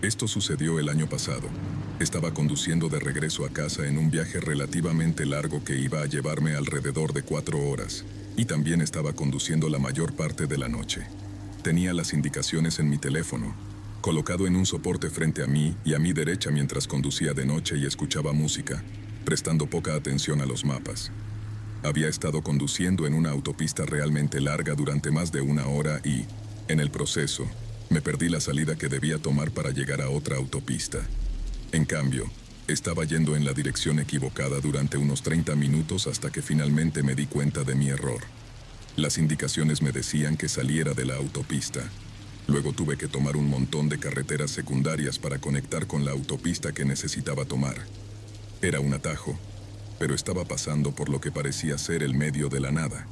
Esto sucedió el año pasado. Estaba conduciendo de regreso a casa en un viaje relativamente largo que iba a llevarme alrededor de 4 horas, y también estaba conduciendo la mayor parte de la noche. Tenía las indicaciones en mi teléfono, colocado en un soporte frente a mí y a mi derecha mientras conducía de noche y escuchaba música, prestando poca atención a los mapas. Había estado conduciendo en una autopista realmente larga durante más de 1 hora y, en el proceso, me perdí la salida que debía tomar para llegar a otra autopista. En cambio, estaba yendo en la dirección equivocada durante unos 30 minutos hasta que finalmente me di cuenta de mi error. Las indicaciones me decían que saliera de la autopista. Luego tuve que tomar un montón de carreteras secundarias para conectar con la autopista que necesitaba tomar. Era un atajo, pero estaba pasando por lo que parecía ser el medio de la nada.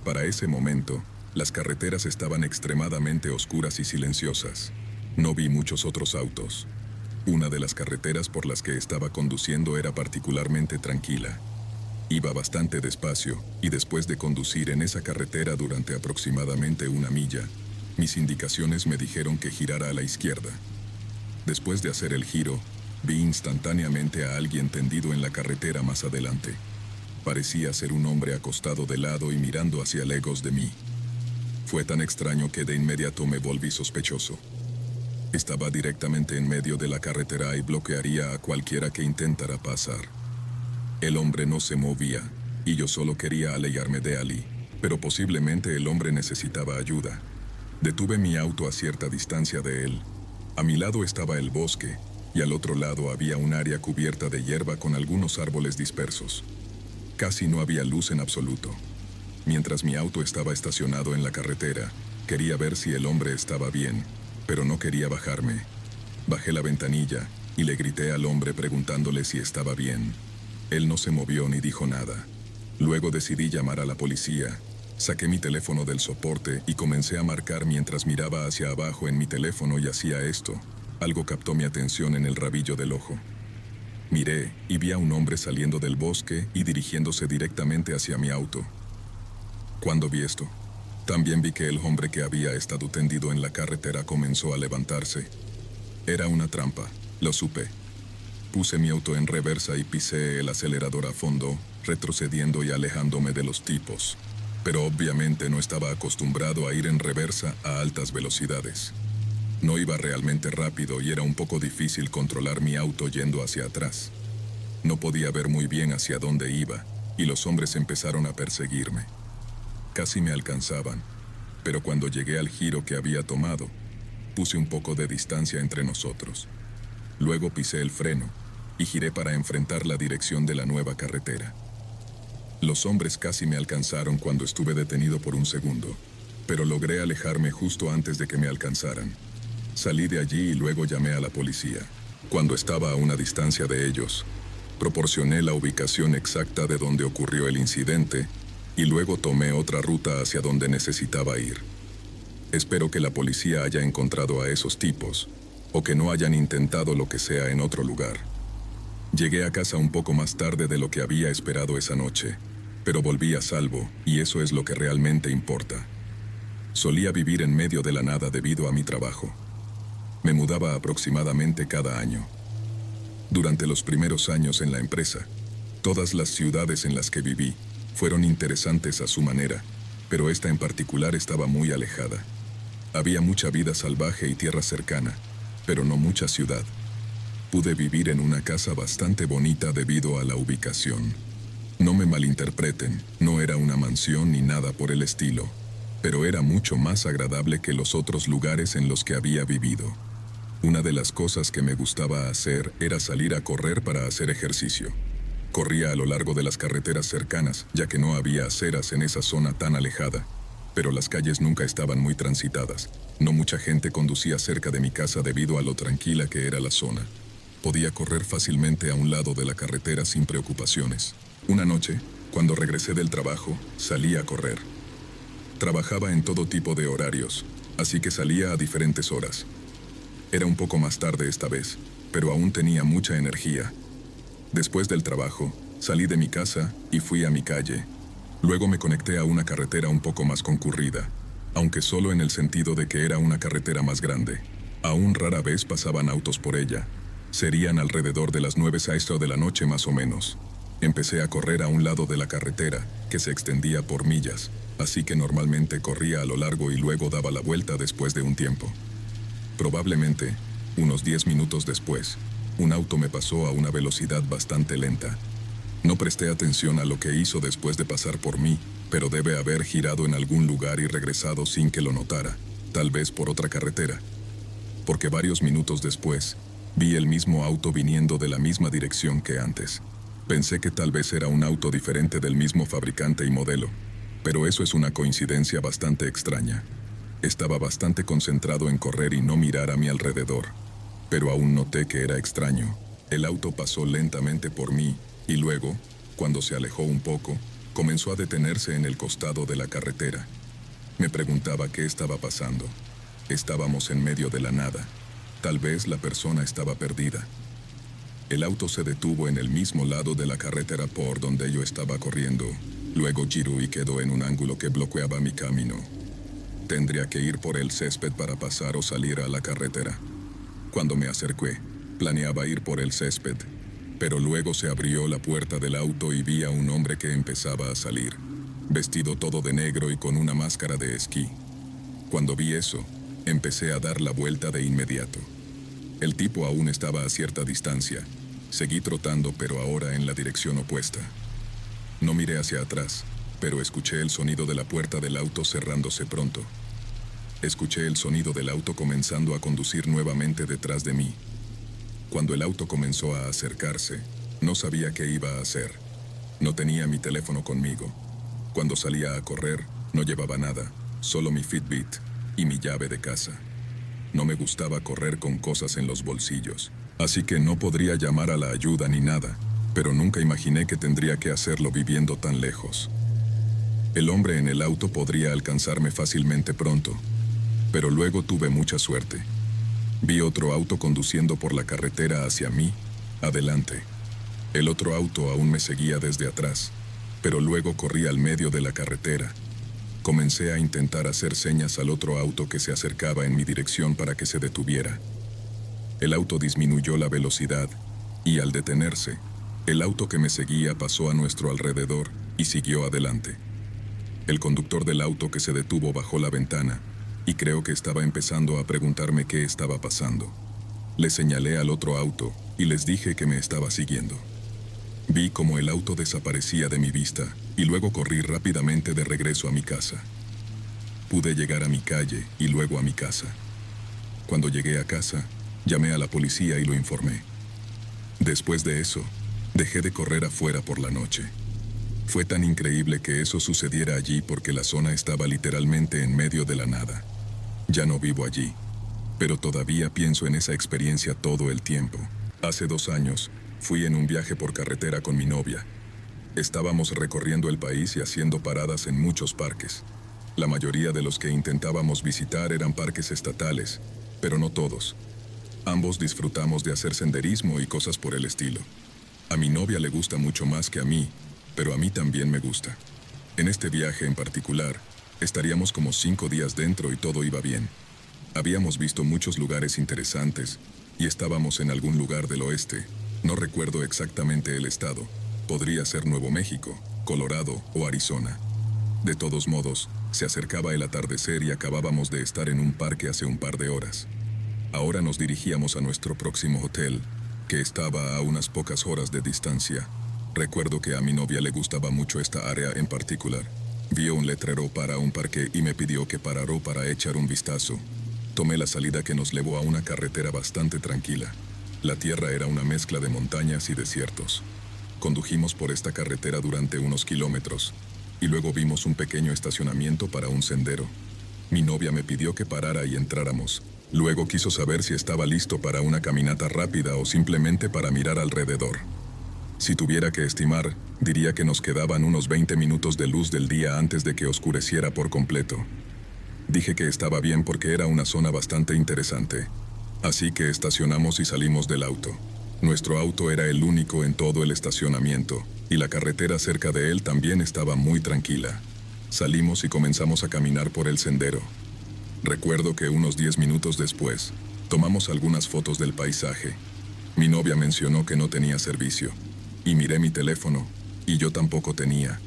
Para ese momento, las carreteras estaban extremadamente oscuras y silenciosas. No vi muchos otros autos. Una de las carreteras por las que estaba conduciendo era particularmente tranquila. Iba bastante despacio, y después de conducir en esa carretera durante aproximadamente 1 milla, mis indicaciones me dijeron que girara a la izquierda. Después de hacer el giro, vi instantáneamente a alguien tendido en la carretera más adelante. Parecía ser un hombre acostado de lado y mirando hacia lejos de mí. Fue tan extraño que de inmediato me volví sospechoso. Estaba directamente en medio de la carretera y bloquearía a cualquiera que intentara pasar. El hombre no se movía, y yo solo quería alejarme de Ali, pero posiblemente el hombre necesitaba ayuda. Detuve mi auto a cierta distancia de él. A mi lado estaba el bosque, y al otro lado había un área cubierta de hierba con algunos árboles dispersos. Casi no había luz en absoluto. Mientras mi auto estaba estacionado en la carretera, quería ver si el hombre estaba bien, pero no quería bajarme. Bajé la ventanilla y le grité al hombre preguntándole si estaba bien. Él no se movió ni dijo nada. Luego decidí llamar a la policía. Saqué mi teléfono del soporte y comencé a marcar mientras miraba hacia abajo en mi teléfono y hacía esto. Algo captó mi atención en el rabillo del ojo. Miré y vi a un hombre saliendo del bosque y dirigiéndose directamente hacia mi auto. Cuando vi esto, también vi que el hombre que había estado tendido en la carretera comenzó a levantarse. Era una trampa, lo supe. Puse mi auto en reversa y pisé el acelerador a fondo, retrocediendo y alejándome de los tipos. Pero obviamente no estaba acostumbrado a ir en reversa a altas velocidades. No iba realmente rápido y era un poco difícil controlar mi auto yendo hacia atrás. No podía ver muy bien hacia dónde iba, y los hombres empezaron a perseguirme. Casi me alcanzaban, pero cuando llegué al giro que había tomado, puse un poco de distancia entre nosotros. Luego pisé el freno y giré para enfrentar la dirección de la nueva carretera. Los hombres casi me alcanzaron cuando estuve detenido por un segundo, pero logré alejarme justo antes de que me alcanzaran. Salí de allí y luego llamé a la policía. Cuando estaba a una distancia de ellos, proporcioné la ubicación exacta de donde ocurrió el incidente y luego tomé otra ruta hacia donde necesitaba ir. Espero que la policía haya encontrado a esos tipos, o que no hayan intentado lo que sea en otro lugar. Llegué a casa un poco más tarde de lo que había esperado esa noche, pero volví a salvo, y eso es lo que realmente importa. Solía vivir en medio de la nada debido a mi trabajo. Me mudaba aproximadamente cada año. Durante los primeros años en la empresa, todas las ciudades en las que viví fueron interesantes a su manera, pero esta en particular estaba muy alejada. Había mucha vida salvaje y tierra cercana, pero no mucha ciudad. Pude vivir en una casa bastante bonita debido a la ubicación. No me malinterpreten, no era una mansión ni nada por el estilo, pero era mucho más agradable que los otros lugares en los que había vivido. Una de las cosas que me gustaba hacer era salir a correr para hacer ejercicio. Corría a lo largo de las carreteras cercanas, ya que no había aceras en esa zona tan alejada, pero las calles nunca estaban muy transitadas. No mucha gente conducía cerca de mi casa debido a lo tranquila que era la zona. Podía correr fácilmente a un lado de la carretera sin preocupaciones. Una noche, cuando regresé del trabajo, salí a correr. Trabajaba en todo tipo de horarios, así que salía a diferentes horas. Era un poco más tarde esta vez, pero aún tenía mucha energía. Después del trabajo, salí de mi casa y fui a mi calle. Luego me conecté a una carretera un poco más concurrida, aunque solo en el sentido de que era una carretera más grande. Aún rara vez pasaban autos por ella. Serían alrededor de las 9:00 de la noche más o menos. Empecé a correr a un lado de la carretera, que se extendía por millas, así que normalmente corría a lo largo y luego daba la vuelta después de un tiempo. Probablemente, unos 10 minutos después, un auto me pasó a una velocidad bastante lenta. No presté atención a lo que hizo después de pasar por mí, pero debe haber girado en algún lugar y regresado sin que lo notara, tal vez por otra carretera. Porque varios minutos después, vi el mismo auto viniendo de la misma dirección que antes. Pensé que tal vez era un auto diferente del mismo fabricante y modelo, pero eso es una coincidencia bastante extraña. Estaba bastante concentrado en correr y no mirar a mi alrededor, pero aún noté que era extraño. El auto pasó lentamente por mí y luego, cuando se alejó un poco, comenzó a detenerse en el costado de la carretera. Me preguntaba qué estaba pasando. Estábamos en medio de la nada. Tal vez la persona estaba perdida. El auto se detuvo en el mismo lado de la carretera por donde yo estaba corriendo. Luego giró y quedó en un ángulo que bloqueaba mi camino. Tendría que ir por el césped para pasar o salir a la carretera. Cuando me acerqué, planeaba ir por el césped, pero luego se abrió la puerta del auto y vi a un hombre que empezaba a salir, vestido todo de negro y con una máscara de esquí. Cuando vi eso, empecé a dar la vuelta de inmediato. El tipo aún estaba a cierta distancia. Seguí trotando, pero ahora en la dirección opuesta. No miré hacia atrás, pero escuché el sonido de la puerta del auto cerrándose pronto. Escuché el sonido del auto comenzando a conducir nuevamente detrás de mí. Cuando el auto comenzó a acercarse, no sabía qué iba a hacer. No tenía mi teléfono conmigo. Cuando salía a correr, no llevaba nada, solo mi Fitbit y mi llave de casa. No me gustaba correr con cosas en los bolsillos, así que no podría llamar a la ayuda ni nada, pero nunca imaginé que tendría que hacerlo viviendo tan lejos. El hombre en el auto podría alcanzarme fácilmente pronto, pero luego tuve mucha suerte. Vi otro auto conduciendo por la carretera hacia mí, adelante. El otro auto aún me seguía desde atrás, pero luego corrí al medio de la carretera. Comencé a intentar hacer señas al otro auto que se acercaba en mi dirección para que se detuviera. El auto disminuyó la velocidad y al detenerse, el auto que me seguía pasó a nuestro alrededor y siguió adelante. El conductor del auto que se detuvo bajó la ventana y creo que estaba empezando a preguntarme qué estaba pasando. Le señalé al otro auto y les dije que me estaba siguiendo. Vi cómo el auto desaparecía de mi vista y luego corrí rápidamente de regreso a mi casa. Pude llegar a mi calle y luego a mi casa. Cuando llegué a casa, llamé a la policía y lo informé. Después de eso, dejé de correr afuera por la noche. Fue tan increíble que eso sucediera allí porque la zona estaba literalmente en medio de la nada. Ya no vivo allí, pero todavía pienso en esa experiencia todo el tiempo. Hace 2 años, fui en un viaje por carretera con mi novia. Estábamos recorriendo el país y haciendo paradas en muchos parques. La mayoría de los que intentábamos visitar eran parques estatales, pero no todos. Ambos disfrutamos de hacer senderismo y cosas por el estilo. A mi novia le gusta mucho más que a mí, pero a mí también me gusta. En este viaje en particular, estaríamos como 5 días dentro y todo iba bien. Habíamos visto muchos lugares interesantes y estábamos en algún lugar del oeste. No recuerdo exactamente el estado. Podría ser Nuevo México, Colorado o Arizona. De todos modos, se acercaba el atardecer y acabábamos de estar en un parque hace un par de horas. Ahora nos dirigíamos a nuestro próximo hotel, que estaba a unas pocas horas de distancia. Recuerdo que a mi novia le gustaba mucho esta área en particular. Vio un letrero para un parque y me pidió que parara para echar un vistazo. Tomé la salida que nos llevó a una carretera bastante tranquila. La tierra era una mezcla de montañas y desiertos. Condujimos por esta carretera durante unos kilómetros, y luego vimos un pequeño estacionamiento para un sendero. Mi novia me pidió que parara y entráramos. Luego quiso saber si estaba listo para una caminata rápida o simplemente para mirar alrededor. Si tuviera que estimar, diría que nos quedaban unos 20 minutos de luz del día antes de que oscureciera por completo. Dije que estaba bien porque era una zona bastante interesante. Así que estacionamos y salimos del auto. Nuestro auto era el único en todo el estacionamiento, y la carretera cerca de él también estaba muy tranquila. Salimos y comenzamos a caminar por el sendero. Recuerdo que unos 10 minutos después, Tomamos algunas fotos del paisaje. Mi novia mencionó que no tenía servicio, y miré mi teléfono, y yo tampoco tenía.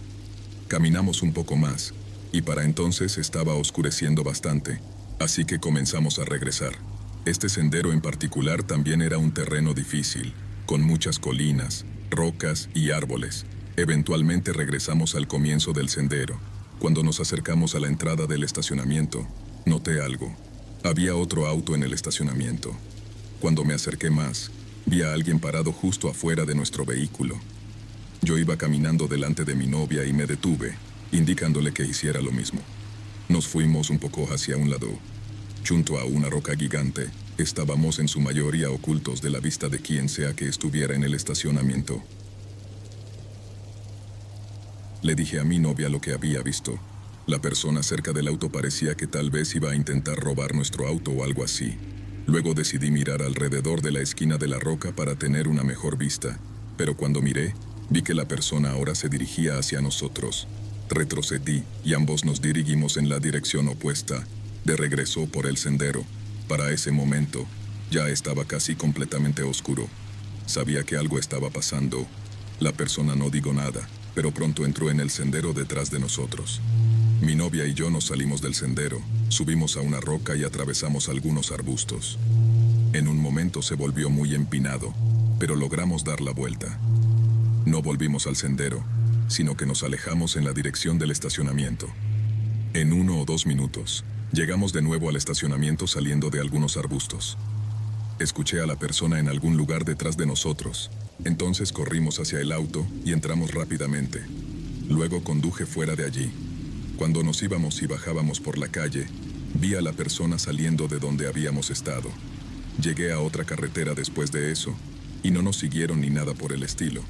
Caminamos un poco más, y para entonces estaba oscureciendo bastante, así que comenzamos a regresar. Este sendero en particular también era un terreno difícil, con muchas colinas, rocas y árboles. Eventualmente regresamos al comienzo del sendero. Cuando nos acercamos a la entrada del estacionamiento, noté algo. Había otro auto en el estacionamiento. Cuando me acerqué más, vi a alguien parado justo afuera de nuestro vehículo. Yo iba caminando delante de mi novia y me detuve, indicándole que hiciera lo mismo. Nos fuimos un poco hacia un lado. Junto a una roca gigante, estábamos en su mayoría ocultos de la vista de quien sea que estuviera en el estacionamiento. Le dije a mi novia lo que había visto. La persona cerca del auto parecía que tal vez iba a intentar robar nuestro auto o algo así. Luego decidí mirar alrededor de la esquina de la roca para tener una mejor vista, pero cuando miré, vi que la persona ahora se dirigía hacia nosotros. Retrocedí y ambos nos dirigimos en la dirección opuesta, de regreso por el sendero. Para ese momento, ya estaba casi completamente oscuro. Sabía que algo estaba pasando. La persona no dijo nada, pero pronto entró en el sendero detrás de nosotros. Mi novia y yo nos salimos del sendero, subimos a una roca y atravesamos algunos arbustos. En un momento se volvió muy empinado, pero logramos dar la vuelta. No volvimos al sendero, sino que nos alejamos en la dirección del estacionamiento. En 1 o 2 minutos, llegamos de nuevo al estacionamiento saliendo de algunos arbustos. Escuché a la persona en algún lugar detrás de nosotros, entonces corrimos hacia el auto y entramos rápidamente. Luego conduje fuera de allí. Cuando nos íbamos y bajábamos por la calle, vi a la persona saliendo de donde habíamos estado. Llegué a otra carretera después de eso, y no nos siguieron ni nada por el estilo.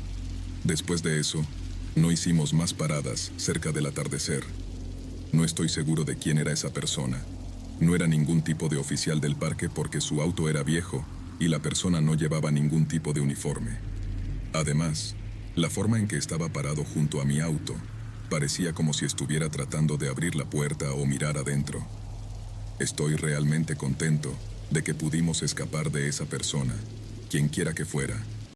Después de eso, no hicimos más paradas cerca del atardecer. No estoy seguro de quién era esa persona. No era ningún tipo de oficial del parque porque su auto era viejo y la persona no llevaba ningún tipo de uniforme. Además, la forma en que estaba parado junto a mi auto parecía como si estuviera tratando de abrir la puerta o mirar adentro. Estoy realmente contento de que pudimos escapar de esa persona, quien quiera que fuera.